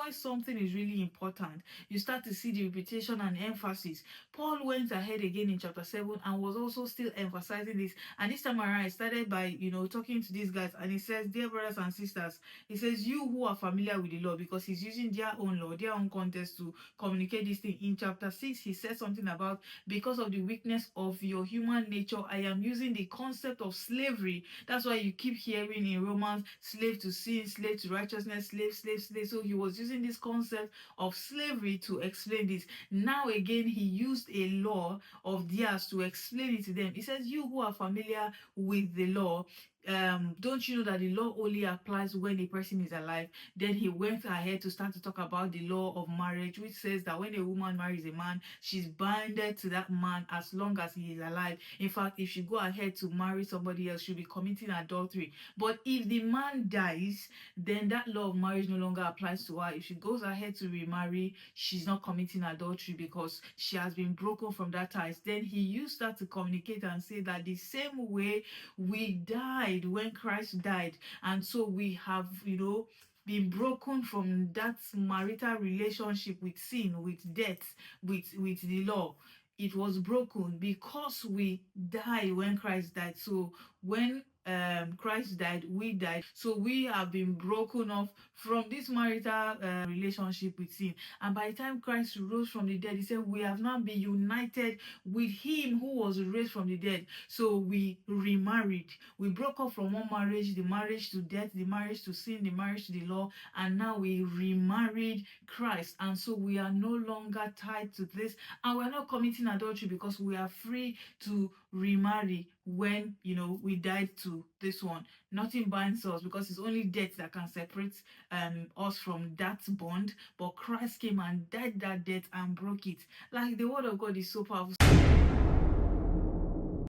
when something is really important, you start to see the repetition and emphasis. Paul went ahead again in chapter 7 and was also still emphasizing this. And this time around, he started by, talking to these guys. And he says, dear brothers and sisters, he says, you who are familiar with the law, because he's using their own law, their own context to communicate this thing. In chapter 6, he said something about, because of the weakness of your human nature, I am using the concept of slavery. That's why you keep hearing in Romans, slave to sin, slave to righteousness, slave, slave, slave. So he was using this concept of slavery to explain this. Now again, he used a law of theirs to explain it to them. He says, you who are familiar with the law, don't you know that the law only applies when a person is alive? Then he went ahead to start to talk about the law of marriage, which says that when a woman marries a man, she's binded to that man as long as he is alive. In fact, if she go ahead to marry somebody else, she'll be committing adultery. But if the man dies, then that law of marriage no longer applies to her. If she goes ahead to remarry, she's not committing adultery because she has been broken from that ties. Then he used that to communicate and say that the same way we died when Christ died, and so we have, been broken from that marital relationship with sin, with death, with the law. It was broken because we died when Christ died. So when Christ died, we died. So we have been broken off from this marital relationship with sin. And by the time Christ rose from the dead, he said, we have now been united with him who was raised from the dead. So we remarried. We broke off from one marriage, the marriage to death, the marriage to sin, the marriage to the law, and now we remarried Christ. And so we are no longer tied to this, and we're not committing adultery because we are free to remarry when we died to this one. Nothing binds us because it's only death that can separate us from that bond. But Christ came and died that death and broke it. Like, the word of God is so powerful.